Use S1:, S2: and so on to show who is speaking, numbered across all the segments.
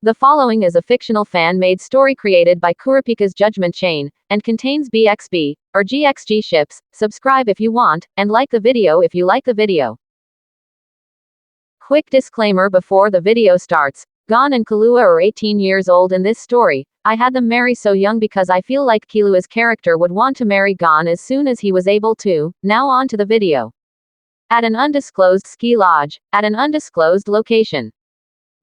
S1: The following is a fictional fan-made story created by Kurapika's Judgment Chain, and contains BXB, or GXG ships. Subscribe if you want, and like the video if you like the video. Quick disclaimer before the video starts. Gon and Killua are 18 years old in this story. I had them marry so young because I feel like Killua's character would want to marry Gon as soon as he was able to. Now on to the video. At an undisclosed ski lodge, at an undisclosed location.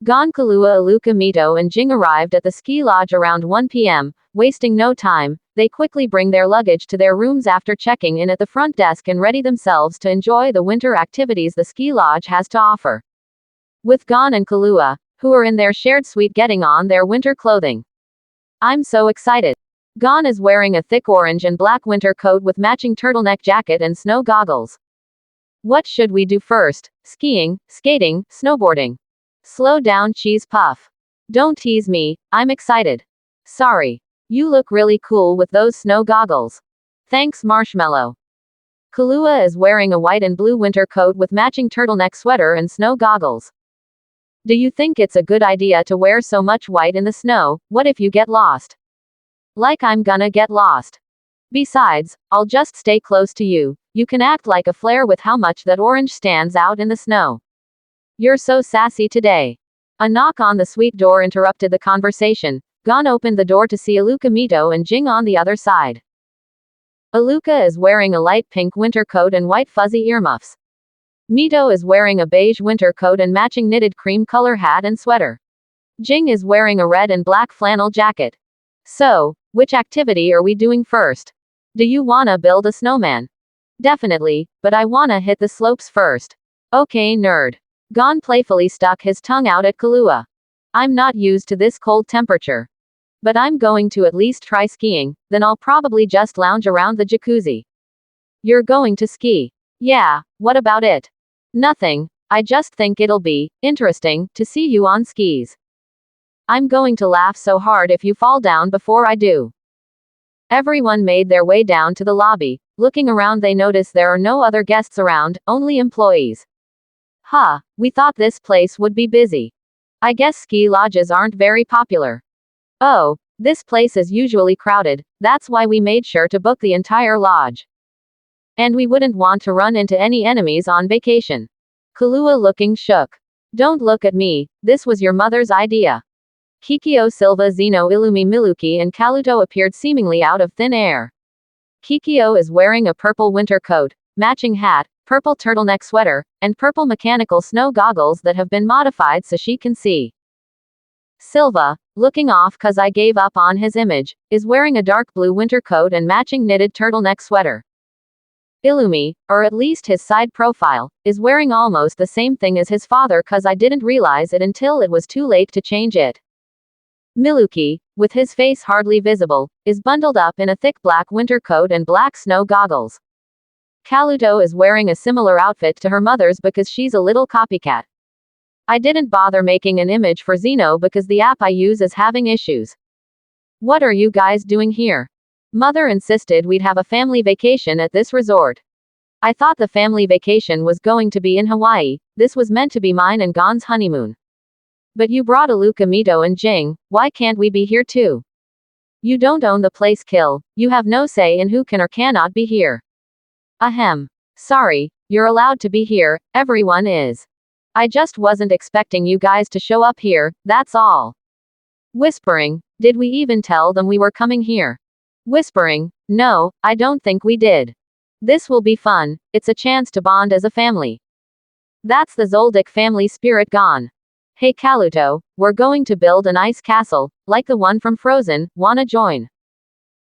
S1: Gon, Killua, Alluka, Mito and Ging arrived at the ski lodge around 1 p.m. Wasting no time, they quickly bring their luggage to their rooms after checking in at the front desk and ready themselves to enjoy the winter activities the ski lodge has to offer. With Gon and Killua, who are in their shared suite getting on their winter clothing. I'm so excited. Gon is wearing a thick orange and black winter coat with matching turtleneck jacket and snow goggles. What should we do first? Skiing, skating, snowboarding? Slow down, cheese puff. Don't tease me, I'm excited. Sorry. You look really cool with those snow goggles. Thanks, Marshmallow. Killua is wearing a white and blue winter coat with matching turtleneck sweater and snow goggles. Do you think it's a good idea to wear so much white in the snow? What if you get lost? Like I'm gonna get lost. Besides, I'll just stay close to you. You can act like a flare with how much that orange stands out in the snow. You're so sassy today. A knock on the suite door interrupted the conversation. Gon opened the door to see Alluka, Mito and Ging on the other side. Alluka is wearing a light pink winter coat and white fuzzy earmuffs. Mito is wearing a beige winter coat and matching knitted cream color hat and sweater. Ging is wearing a red and black flannel jacket. So, which activity are we doing first? Do you wanna build a snowman? Definitely, but I wanna hit the slopes first. Okay, nerd. Gon playfully stuck his tongue out at Killua. I'm not used to this cold temperature. But I'm going to at least try skiing, then I'll probably just lounge around the jacuzzi. You're going to ski? Yeah, what about it? Nothing, I just think it'll be interesting to see you on skis. I'm going to laugh so hard if you fall down before I do. Everyone made their way down to the lobby. Looking around, they notice there are no other guests around, only employees. Huh, we thought this place would be busy. I guess ski lodges aren't very popular. Oh, this place is usually crowded, that's why we made sure to book the entire lodge. And we wouldn't want to run into any enemies on vacation. Killua looking shook. Don't look at me, this was your mother's idea. Kikyo, Silva, Zeno, Illumi, Miluki and Kaluto appeared seemingly out of thin air. Kikyo is wearing a purple winter coat, matching hat, purple turtleneck sweater, and purple mechanical snow goggles that have been modified so she can see. Silva, looking off cause I gave up on his image, is wearing a dark blue winter coat and matching knitted turtleneck sweater. Illumi, or at least his side profile, is wearing almost the same thing as his father cause I didn't realize it until it was too late to change it. Miluki, with his face hardly visible, is bundled up in a thick black winter coat and black snow goggles. Kaluto is wearing a similar outfit to her mother's because she's a little copycat. I didn't bother making an image for Zeno because the app I use is having issues. What are you guys doing here? Mother insisted we'd have a family vacation at this resort. I thought the family vacation was going to be in Hawaii. This was meant to be mine and Gon's honeymoon. But you brought Alluka, Mito and Ging, why can't we be here too? You don't own the place, Kill. You have no say in who can or cannot be here. Ahem. Sorry, you're allowed to be here, everyone is. I just wasn't expecting you guys to show up here, that's all. Whispering, did we even tell them we were coming here? Whispering, no, I don't think we did. This will be fun, it's a chance to bond as a family. That's the Zoldyck family spirit gone. Hey Kaluto, we're going to build an ice castle, like the one from Frozen, wanna join?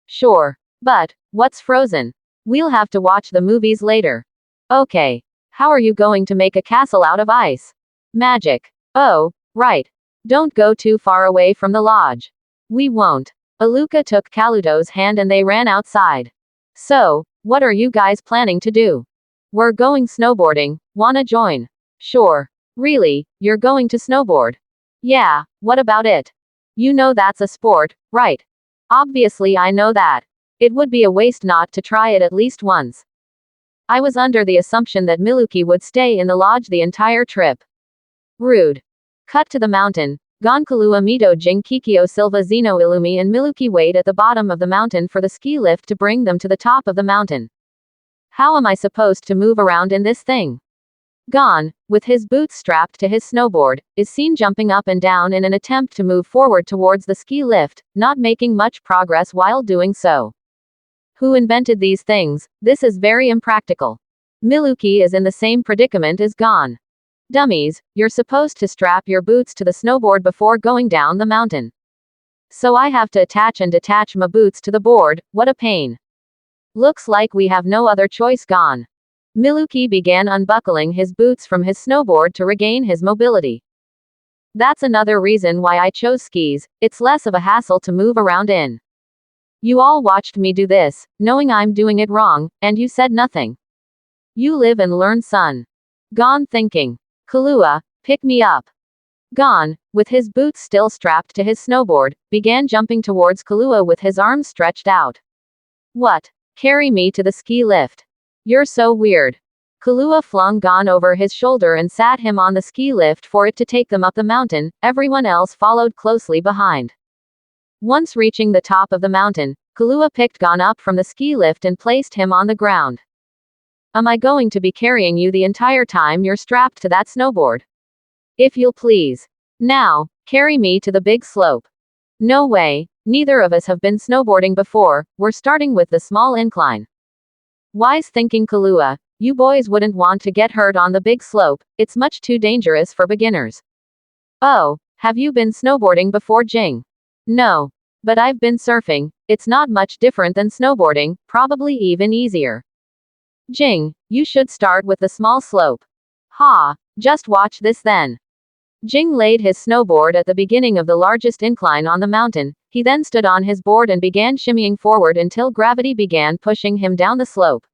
S1: Sure. But, what's Frozen? We'll have to watch the movies later. Okay. How are you going to make a castle out of ice? Magic. Oh, right. Don't go too far away from the lodge. We won't. Alluka took Kaluto's hand and they ran outside. So, what are you guys planning to do? We're going snowboarding, wanna join? Sure. Really, you're going to snowboard? Yeah, what about it? You know that's a sport, right? Obviously I know that. It would be a waste not to try it at least once. I was under the assumption that Miluki would stay in the lodge the entire trip. Rude. Cut to the mountain. Gon Killua Mito Ging Kikyo Silva Zeno Illumi and Miluki wait at the bottom of the mountain for the ski lift to bring them to the top of the mountain. How am I supposed to move around in this thing? Gon, with his boots strapped to his snowboard, is seen jumping up and down in an attempt to move forward towards the ski lift, not making much progress while doing so. Who invented these things? This is very impractical. Miluki is in the same predicament as Gon. Dummies, you're supposed to strap your boots to the snowboard before going down the mountain. So I have to attach and detach my boots to the board, what a pain. Looks like we have no other choice. Gon. Miluki began unbuckling his boots from his snowboard to regain his mobility. That's another reason why I chose skis, it's less of a hassle to move around in. You all watched me do this, knowing I'm doing it wrong, and you said nothing. You live and learn, son. Gon thinking. Killua, pick me up. Gon, with his boots still strapped to his snowboard, began jumping towards Killua with his arms stretched out. What? Carry me to the ski lift. You're so weird. Killua flung Gon over his shoulder and sat him on the ski lift for it to take them up the mountain, everyone else followed closely behind. Once reaching the top of the mountain, Killua picked Gon up from the ski lift and placed him on the ground. Am I going to be carrying you the entire time you're strapped to that snowboard? If you'll please. Now, carry me to the big slope. No way, neither of us have been snowboarding before, we're starting with the small incline. Wise thinking. Killua, you boys wouldn't want to get hurt on the big slope, it's much too dangerous for beginners. Oh, have you been snowboarding before, Ging? No. But I've been surfing, it's not much different than snowboarding, probably even easier. Ging, you should start with the small slope. Ha, just watch this then. Ging laid his snowboard at the beginning of the largest incline on the mountain, he then stood on his board and began shimmying forward until gravity began pushing him down the slope.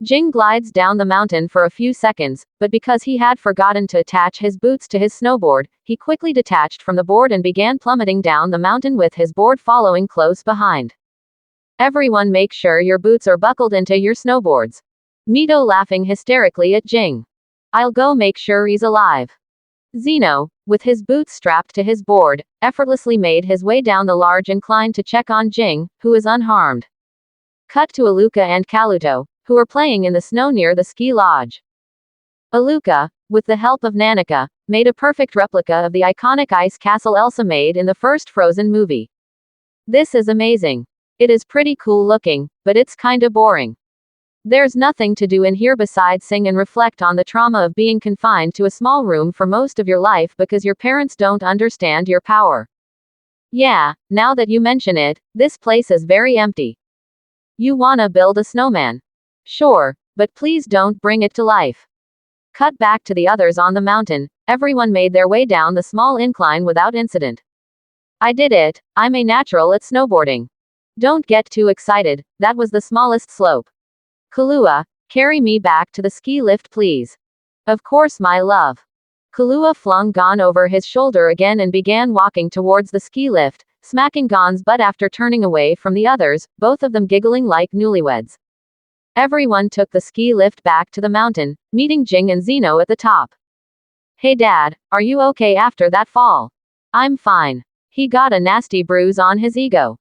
S1: Ging glides down the mountain for a few seconds, but because he had forgotten to attach his boots to his snowboard, he quickly detached from the board and began plummeting down the mountain with his board following close behind. Everyone make sure your boots are buckled into your snowboards. Mito laughing hysterically at Ging. I'll go make sure he's alive. Zeno, with his boots strapped to his board, effortlessly made his way down the large incline to check on Ging, who is unharmed. Cut to Alluka and Kaluto, who are playing in the snow near the ski lodge. Alluka, with the help of Nanika, made a perfect replica of the iconic ice castle Elsa made in the first Frozen movie. This is amazing. It is pretty cool looking, but it's kinda boring. There's nothing to do in here besides sing and reflect on the trauma of being confined to a small room for most of your life because your parents don't understand your power. Yeah, now that you mention it, this place is very empty. You wanna build a snowman? Sure, but please don't bring it to life. Cut back to the others on the mountain, everyone made their way down the small incline without incident. I did it, I'm a natural at snowboarding. Don't get too excited, that was the smallest slope. Killua, carry me back to the ski lift please. Of course my love. Killua flung Gon over his shoulder again and began walking towards the ski lift, smacking Gon's butt after turning away from the others, both of them giggling like newlyweds. Everyone took the ski lift back to the mountain, meeting Ging and Zeno at the top. Hey Dad, are you okay after that fall? I'm fine. He got a nasty bruise on his ego.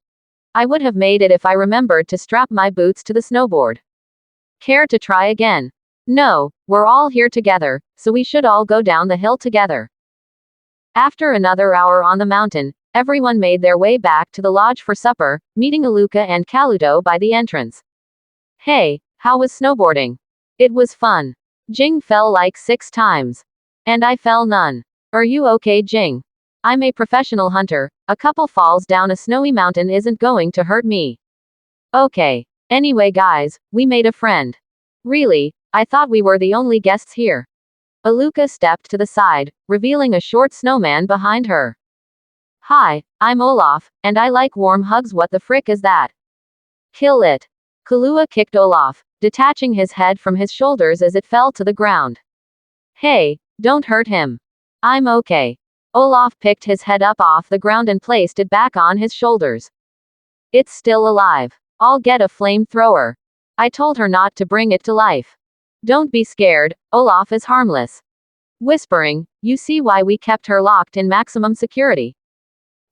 S1: I would have made it if I remembered to strap my boots to the snowboard. Care to try again? No, we're all here together, so we should all go down the hill together. After another hour on the mountain, everyone made their way back to the lodge for supper, meeting Alluka and Kaluto by the entrance. Hey, how was snowboarding? It was fun. Ging fell like 6 times. And I fell none. Are you okay, Ging? I'm a professional hunter, a couple falls down a snowy mountain isn't going to hurt me. Okay. Anyway guys, we made a friend. Really, I thought we were the only guests here. Alluka stepped to the side, revealing a short snowman behind her. Hi, I'm Olaf, and I like warm hugs. What the frick is that? Kill it. Killua kicked Olaf, detaching his head from his shoulders as it fell to the ground. Hey, don't hurt him. I'm okay. Olaf picked his head up off the ground and placed it back on his shoulders. It's still alive. I'll get a flamethrower. I told her not to bring it to life. Don't be scared, Olaf is harmless. Whispering, You see why we kept her locked in maximum security.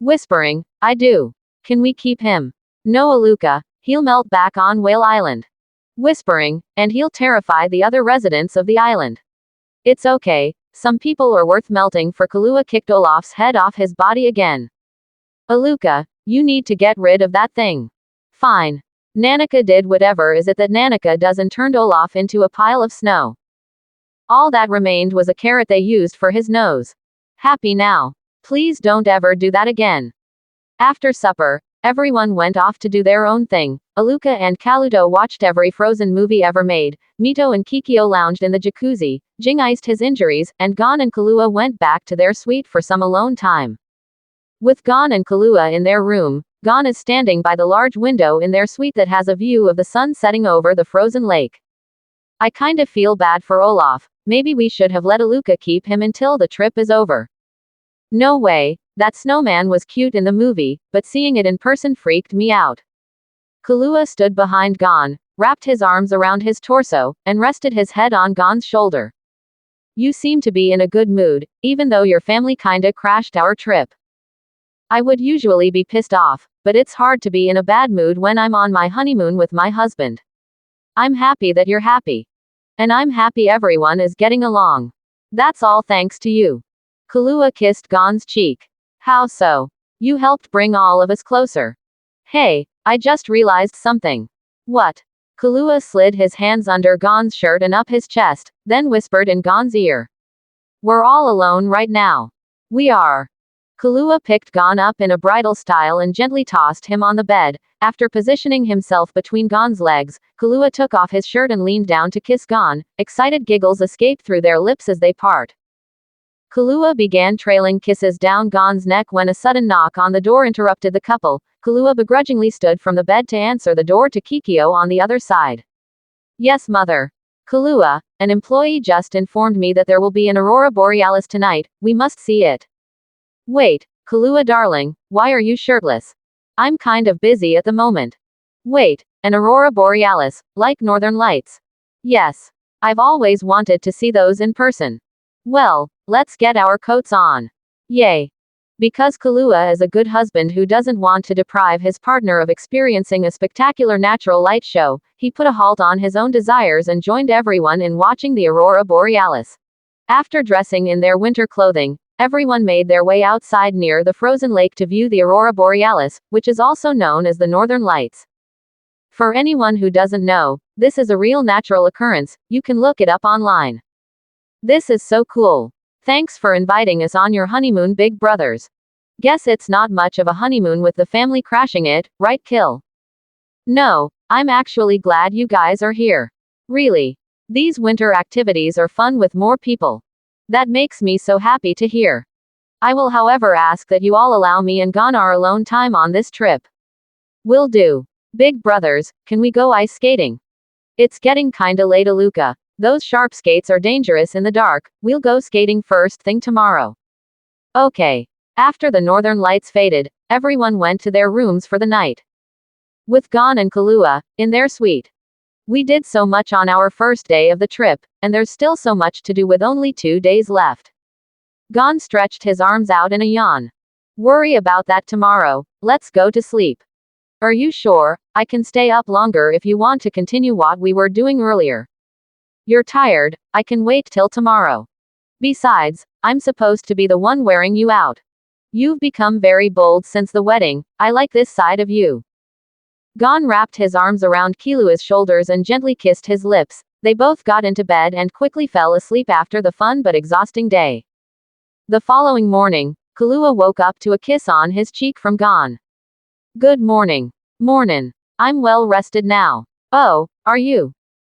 S1: Whispering, I do. Can we keep him? No, Alluka, he'll melt back on Whale Island. Whispering, and he'll terrify the other residents of the island. It's okay, some people are worth melting for. Killua kicked Olaf's head off his body again. Alluka, you need to get rid of that thing. Fine. Nanika did whatever is it that Nanika does and turned Olaf into a pile of snow. All that remained was a carrot they used for his nose. Happy now. Please don't ever do that again. After supper, everyone went off to do their own thing. Alluka and Kaluto watched every Frozen movie ever made, Mito and Kikyo lounged in the jacuzzi, Ging iced his injuries, and Gon and Killua went back to their suite for some alone time. With Gon and Killua in their room, Gon is standing by the large window in their suite that has a view of the sun setting over the frozen lake. I kind of feel bad for Olaf, maybe we should have let Alluka keep him until the trip is over. No way, that snowman was cute in the movie, but seeing it in person freaked me out. Killua stood behind Gon, wrapped his arms around his torso, and rested his head on Gon's shoulder. You seem to be in a good mood, even though your family kinda crashed our trip. I would usually be pissed off, but it's hard to be in a bad mood when I'm on my honeymoon with my husband. I'm happy that you're happy. And I'm happy everyone is getting along. That's all thanks to you. Killua kissed Gon's cheek. How so? You helped bring all of us closer. Hey, I just realized something. What? Killua slid his hands under Gon's shirt and up his chest, then whispered in Gon's ear. We're all alone right now. We are. Killua picked Gon up in a bridal style and gently tossed him on the bed. After positioning himself between Gon's legs, Killua took off his shirt and leaned down to kiss Gon. Excited giggles escaped through their lips as they part. Killua began trailing kisses down Gon's neck when a sudden knock on the door interrupted the couple. Killua begrudgingly stood from the bed to answer the door to Kikyo on the other side. Yes, mother. Killua, an employee just informed me that there will be an aurora borealis tonight, we must see it. Wait, Killua darling, why are you shirtless? I'm kind of busy at the moment. Wait, an aurora borealis, like northern lights? Yes. I've always wanted to see those in person. Well, let's get our coats on. Yay. Because Killua is a good husband who doesn't want to deprive his partner of experiencing a spectacular natural light show, he put a halt on his own desires and joined everyone in watching the aurora borealis. After dressing in their winter clothing, everyone made their way outside near the frozen lake to view the aurora borealis, which is also known as the northern lights. For anyone who doesn't know, this is a real natural occurrence, you can look it up online. This is so cool. Thanks for inviting us on your honeymoon, big brothers. Guess it's not much of a honeymoon with the family crashing it, right, Kill? No, I'm actually glad you guys are here. Really. These winter activities are fun with more people. That makes me so happy to hear. I will, however, ask that you all allow me and Gon our alone time on this trip. Will do. Big brothers, can we go ice skating? It's getting kinda late, Alluka. Those sharp skates are dangerous in the dark, we'll go skating first thing tomorrow. Okay. After the northern lights faded, everyone went to their rooms for the night. With Gon and Killua, in their suite. We did so much on our first day of the trip, and there's still so much to do with only 2 days left. Gon stretched his arms out in a yawn. Worry about that tomorrow, let's go to sleep. Are you sure? I can stay up longer if you want to continue what we were doing earlier. You're tired, I can wait till tomorrow. Besides, I'm supposed to be the one wearing you out. You've become very bold since the wedding, I like this side of you. Gon wrapped his arms around Killua's shoulders and gently kissed his lips. They both got into bed and quickly fell asleep after the fun but exhausting day. The following morning, Killua woke up to a kiss on his cheek from Gon. Good morning. Mornin'. I'm well rested now. Oh, are you?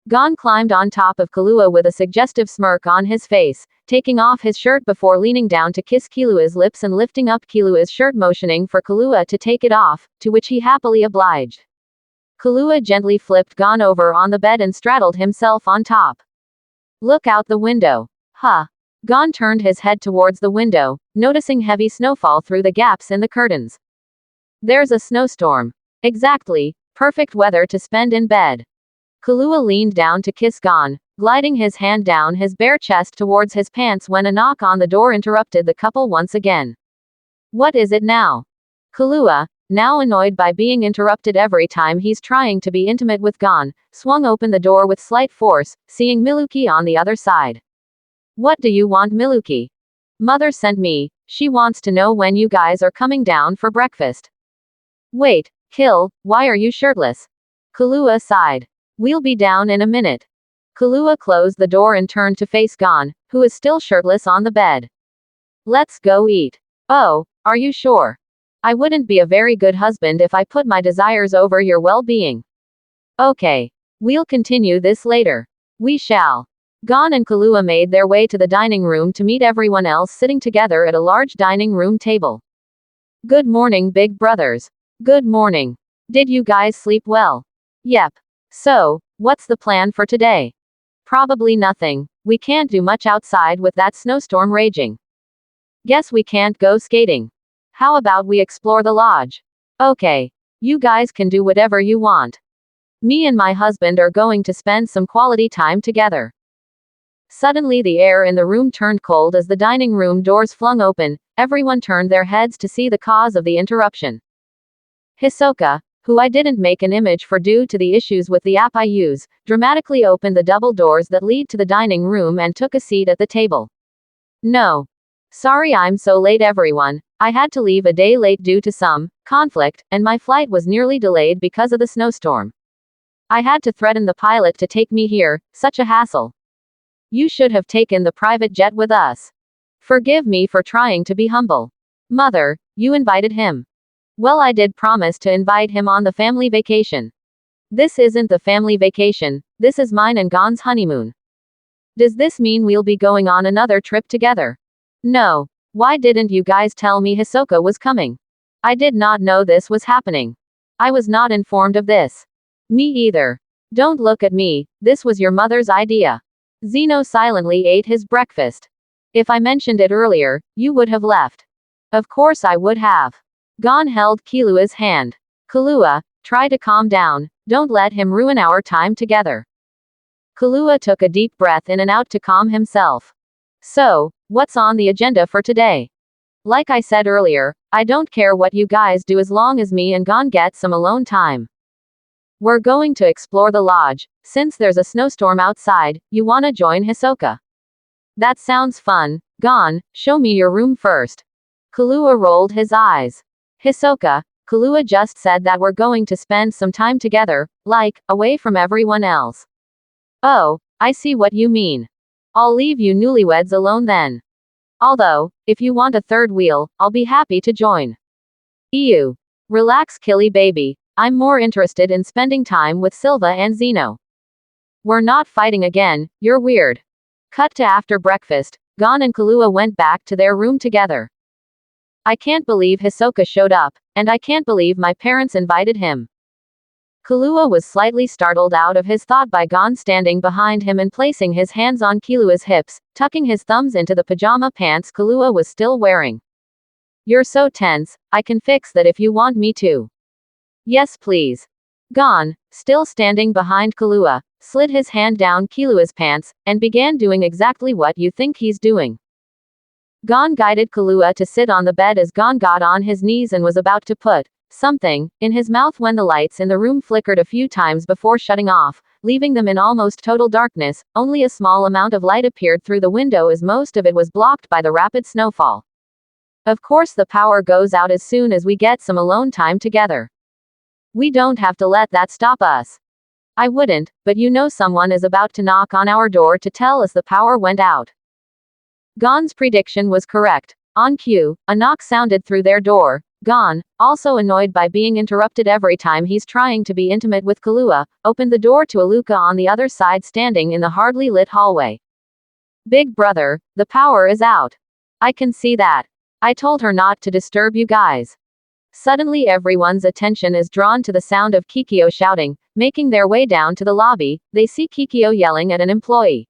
S1: Gon climbed on top of Killua with a suggestive smirk on his face, taking off his shirt before leaning down to kiss Killua's lips and lifting up Killua's shirt, motioning for Killua to take it off, to which he happily obliged. Killua gently flipped Gon over on the bed and straddled himself on top. Look out the window. Huh. Gon turned his head towards the window, noticing heavy snowfall through the gaps in the curtains. There's a snowstorm. Exactly, perfect weather to spend in bed. Killua leaned down to kiss Gon, gliding his hand down his bare chest towards his pants when a knock on the door interrupted the couple once again. What is it now? Killua, now annoyed by being interrupted every time he's trying to be intimate with Gon, swung open the door with slight force, seeing Miluki on the other side. What do you want, Miluki? Mother sent me. She wants to know when you guys are coming down for breakfast. Wait, why are you shirtless? Killua sighed. We'll be down in a minute. Killua closed the door and turned to face Gon, who is still shirtless on the bed. Let's go eat. Oh, are you sure? I wouldn't be a very good husband if I put my desires over your well-being. Okay. We'll continue this later. We shall. Gon and Killua made their way to the dining room to meet everyone else sitting together at a large dining room table. Good morning, big brothers. Good morning. Did you guys sleep well? Yep. So, what's the plan for today? Probably nothing. We can't do much outside with that snowstorm raging. Guess we can't go skating. How about we explore the lodge? Okay. You guys can do whatever you want. Me and my husband are going to spend some quality time together. Suddenly the air in the room turned cold as the dining room doors flung open. Everyone turned their heads to see the cause of the interruption. Hisoka, who I didn't make an image for due to the issues with the app I use, dramatically opened the double doors that lead to the dining room and took a seat at the table. No. Sorry I'm so late everyone. I had to leave a day late due to some conflict, and my flight was nearly delayed because of the snowstorm. I had to threaten the pilot to take me here, such a hassle. You should have taken the private jet with us. Forgive me for trying to be humble. Mother, you invited him. Well, I did promise to invite him on the family vacation. This isn't the family vacation, this is mine and Gon's honeymoon. Does this mean we'll be going on another trip together? No. Why didn't you guys tell me Hisoka was coming? I did not know this was happening. I was not informed of this. Me either. Don't look at me, this was your mother's idea. Zeno silently ate his breakfast. If I mentioned it earlier, you would have left. Of course I would have. Gon held Killua's hand. Killua, try to calm down, don't let him ruin our time together. Killua took a deep breath in and out to calm himself. So, what's on the agenda for today? Like I said earlier, I don't care what you guys do as long as me and Gon get some alone time. We're going to explore the lodge. Since there's a snowstorm outside, you wanna join Hisoka? That sounds fun. Gon, show me your room first. Killua rolled his eyes. Hisoka, Killua just said that we're going to spend some time together, like, away from everyone else. Oh, I see what you mean. I'll leave you newlyweds alone then. Although, if you want a third wheel, I'll be happy to join. Ew. Relax, Killy baby. I'm more interested in spending time with Silva and Zeno. We're not fighting again, you're weird. Cut to after breakfast, Gon and Killua went back to their room together. I can't believe Hisoka showed up, and I can't believe my parents invited him. Killua was slightly startled out of his thought by Gon standing behind him and placing his hands on Killua's hips, tucking his thumbs into the pajama pants Killua was still wearing. You're so tense, I can fix that if you want me to. Yes please. Gon, still standing behind Killua, slid his hand down Killua's pants, and began doing exactly what you think he's doing. Gon guided Killua to sit on the bed as Gon got on his knees and was about to put something in his mouth when the lights in the room flickered a few times before shutting off, leaving them in almost total darkness. Only a small amount of light appeared through the window as most of it was blocked by the rapid snowfall. Of course the power goes out as soon as we get some alone time together. We don't have to let that stop us. I wouldn't, but you know someone is about to knock on our door to tell us the power went out. Gon's prediction was correct. On cue, a knock sounded through their door. Gon, also annoyed by being interrupted every time he's trying to be intimate with Killua, opened the door to Alluka on the other side standing in the hardly lit hallway. Big brother, the power is out. I can see that. I told her not to disturb you guys. Suddenly everyone's attention is drawn to the sound of Kikyo shouting. Making their way down to the lobby, they see Kikyo yelling at an employee.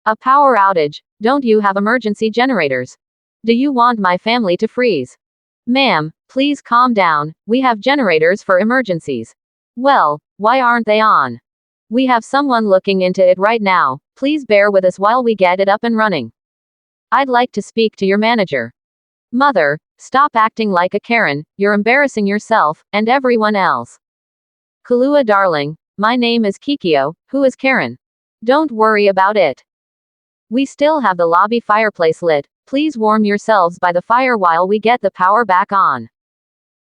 S1: A power outage. Don't you have emergency generators? Do you want my family to freeze? Ma'am, please calm down, we have generators for emergencies. Well, why aren't they on? We have someone looking into it right now. Please bear with us while we get it up and running. I'd like to speak to your manager. Mother, stop acting like a Karen, you're embarrassing yourself, and everyone else. Killua darling, my name is Kikyo, who is Karen? Don't worry about it. We still have the lobby fireplace lit, please warm yourselves by the fire while we get the power back on.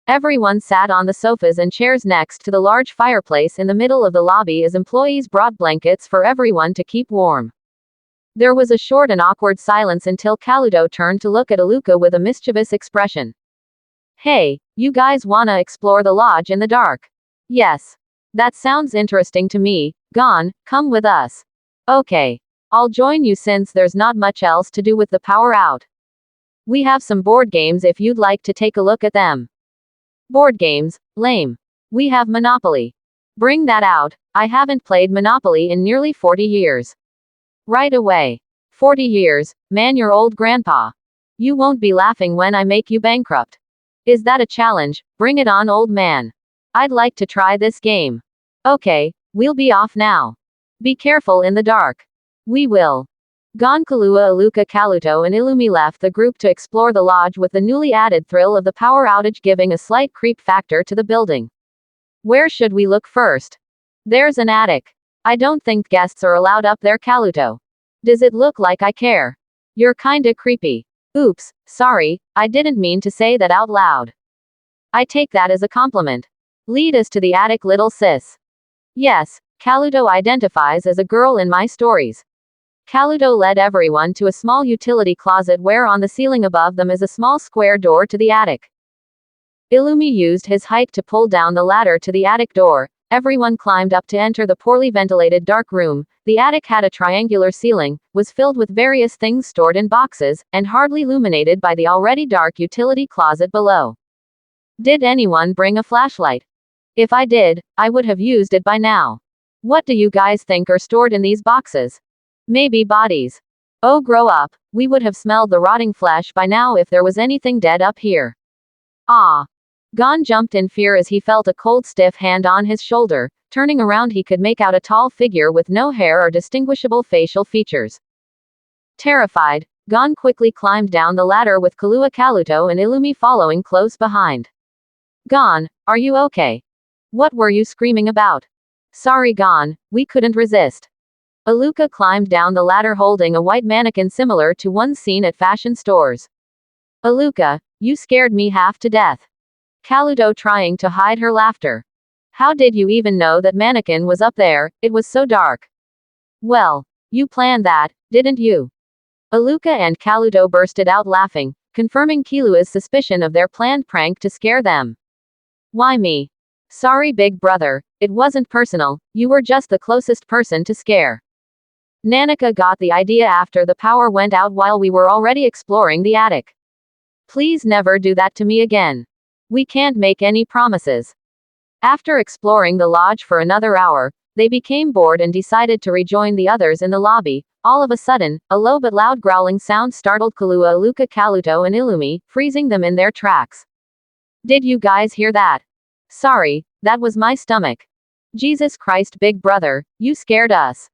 S1: Everyone sat on the sofas and chairs next to the large fireplace in the middle of the lobby as employees brought blankets for everyone to keep warm. There was a short and awkward silence until Killua turned to look at Alluka with a mischievous expression. Hey, you guys wanna explore the lodge in the dark? Yes. That sounds interesting to me. Gon, come with us. Okay. I'll join you since there's not much else to do with the power out. We have some board games if you'd like to take a look at them. Board games? Lame. We have Monopoly. Bring that out, I haven't played Monopoly in nearly 40 years. Right away. 40 years, man, you're old grandpa. You won't be laughing when I make you bankrupt. Is that a challenge? Bring it on, old man. I'd like to try this game. Okay, we'll be off now. Be careful in the dark. We will. Gon Killua, Alluka, Killua and Illumi left the group to explore the lodge with the newly added thrill of the power outage giving a slight creep factor to the building. Where should we look first? There's an attic. I don't think guests are allowed up there, Killua. Does it look like I care? You're kinda creepy. Oops, sorry, I didn't mean to say that out loud. I take that as a compliment. Lead us to the attic, little sis. Yes, Killua identifies as a girl in my stories. Killua led everyone to a small utility closet where on the ceiling above them is a small square door to the attic. Illumi used his height to pull down the ladder to the attic door. Everyone climbed up to enter the poorly ventilated dark room. The attic had a triangular ceiling, was filled with various things stored in boxes, and hardly illuminated by the already dark utility closet below. Did anyone bring a flashlight? If I did, I would have used it by now. What do you guys think are stored in these boxes? Maybe bodies. Oh, grow up, we would have smelled the rotting flesh by now if there was anything dead up here. Ah. Gon jumped in fear as he felt a cold, stiff hand on his shoulder. Turning around, he could make out a tall figure with no hair or distinguishable facial features. Terrified, Gon quickly climbed down the ladder with Killua and Illumi following close behind. Gon, are you okay? What were you screaming about? Sorry, Gon, we couldn't resist. Alluka climbed down the ladder holding a white mannequin similar to one seen at fashion stores. Alluka, you scared me half to death. Killua trying to hide her laughter. How did you even know that mannequin was up there? It was so dark. Well, you planned that, didn't you? Alluka and Killua bursted out laughing, confirming Killua's suspicion of their planned prank to scare them. Why me? Sorry, big brother, it wasn't personal, you were just the closest person to scare. Nanika got the idea after the power went out while we were already exploring the attic. Please never do that to me again. We can't make any promises. After exploring the lodge for another hour, they became bored and decided to rejoin the others in the lobby. All of a sudden, a low but loud growling sound startled Killua, Alluka, Killua and Illumi, freezing them in their tracks. Did you guys hear that? Sorry, that was my stomach. Jesus Christ, big brother, you scared us.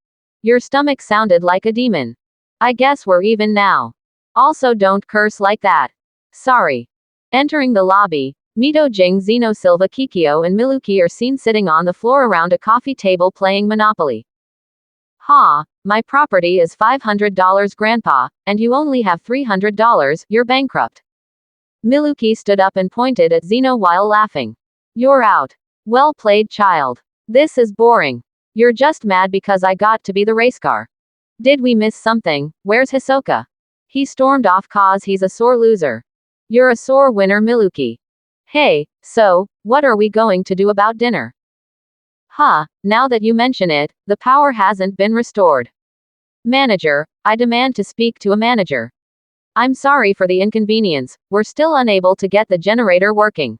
S1: Your stomach sounded like a demon. I guess we're even now. Also, don't curse like that. Sorry. Entering the lobby, Mito, Ging, Zeno, Silva, Kikyo and Miluki are seen sitting on the floor around a coffee table playing Monopoly. Ha, my property is $500, grandpa, and you only have $300, you're bankrupt. Miluki stood up and pointed at Zeno while laughing. You're out. Well played, child. This is boring. You're just mad because I got to be the race car. Did we miss something? Where's Hisoka? He stormed off cause he's a sore loser. You're a sore winner, Miluki. Hey, so, what are we going to do about dinner? Huh, now that you mention it, the power hasn't been restored. Manager, I demand to speak to a manager. I'm sorry for the inconvenience, we're still unable to get the generator working.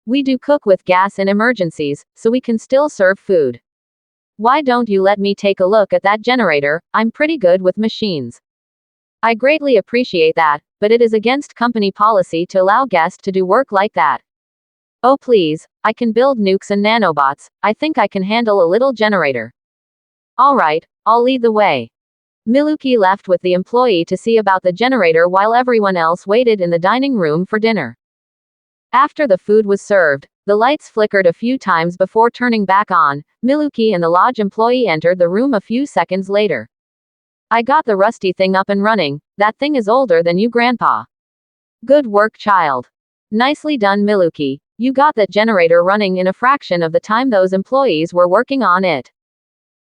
S1: We do cook with gas in emergencies, so we can still serve food. Why don't you let me take a look at that generator? I'm pretty good with machines. I greatly appreciate that, but it is against company policy to allow guests to do work like that. Oh please, I can build nukes and nanobots, I think I can handle a little generator. Alright, I'll lead the way. Miluki left with the employee to see about the generator while everyone else waited in the dining room for dinner. After the food was served, the lights flickered a few times before turning back on. Miluki and the lodge employee entered the room a few seconds later. I got the rusty thing up and running, that thing is older than you, Grandpa. Good work, child. Nicely done, Miluki. You got that generator running in a fraction of the time those employees were working on it.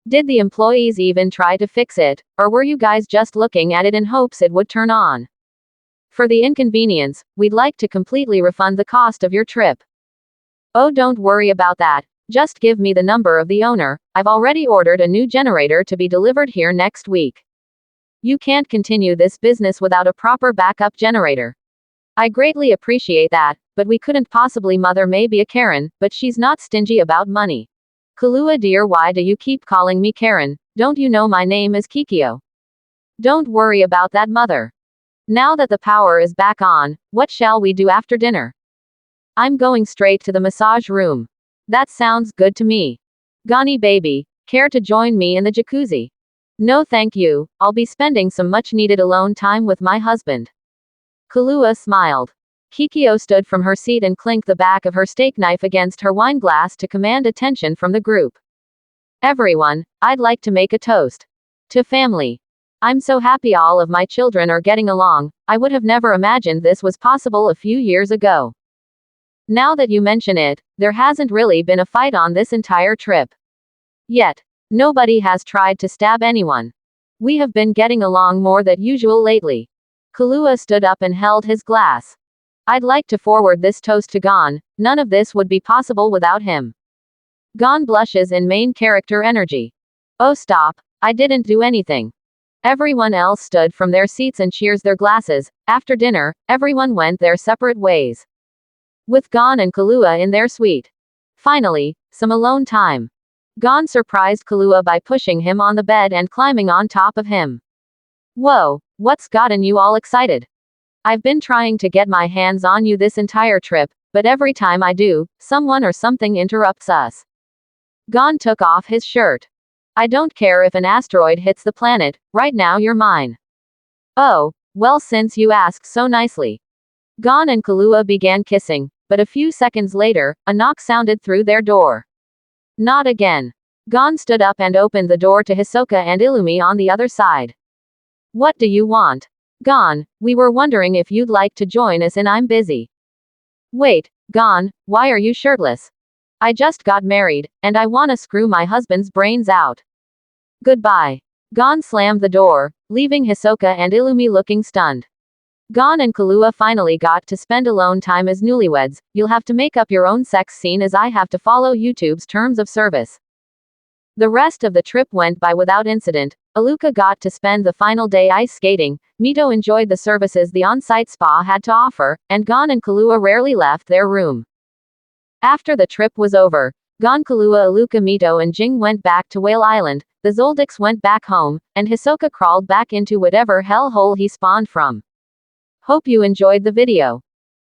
S1: Did the employees even try to fix it, or were you guys just looking at it in hopes it would turn on? For the inconvenience, we'd like to completely refund the cost of your trip. Oh, don't worry about that. Just give me the number of the owner. I've already ordered a new generator to be delivered here next week. You can't continue this business without a proper backup generator. I greatly appreciate that, but we couldn't possibly. Mother may be a Karen, but she's not stingy about money. Killua dear, why do you keep calling me Karen? Don't you know my name is Kikyo? Don't worry about that, mother. Now that the power is back on, what shall we do after dinner? I'm going straight to the massage room. That sounds good to me. Gani baby, care to join me in the jacuzzi? No thank you, I'll be spending some much needed alone time with my husband. Killua smiled. Kikyo stood from her seat and clinked the back of her steak knife against her wine glass to command attention from the group. Everyone, I'd like to make a toast. To family. I'm so happy all of my children are getting along. I would have never imagined this was possible a few years ago. Now that you mention it, there hasn't really been a fight on this entire trip. Yet. Nobody has tried to stab anyone. We have been getting along more than usual lately. Killua stood up and held his glass. I'd like to forward this toast to Gon. None of this would be possible without him. Gon blushes in main character energy. Oh stop, I didn't do anything. Everyone else stood from their seats and cheers their glasses. After dinner, everyone went their separate ways. With Gon and Killua in their suite. Finally, some alone time. Gon surprised Killua by pushing him on the bed and climbing on top of him. Whoa, what's gotten you all excited? I've been trying to get my hands on you this entire trip, but every time I do, someone or something interrupts us. Gon took off his shirt. I don't care if an asteroid hits the planet, right now you're mine. Oh, well, since you ask so nicely. Gon and Killua began kissing, but a few seconds later, a knock sounded through their door. Not again. Gon stood up and opened the door to Hisoka and Illumi on the other side. What do you want? Gon, we were wondering if you'd like to join us and I'm busy. Wait, Gon, why are you shirtless? I just got married, and I wanna screw my husband's brains out. Goodbye. Gon slammed the door, leaving Hisoka and Illumi looking stunned. Gon and Killua finally got to spend alone time as newlyweds. You'll have to make up your own sex scene as I have to follow YouTube's terms of service. The rest of the trip went by without incident. Alluka got to spend the final day ice skating, Mito enjoyed the services the on-site spa had to offer, and Gon and Killua rarely left their room. After the trip was over, Gon, Killua, Alluka, Mito and Ging went back to Whale Island, the Zoldycks went back home, and Hisoka crawled back into whatever hellhole he spawned from. Hope you enjoyed the video.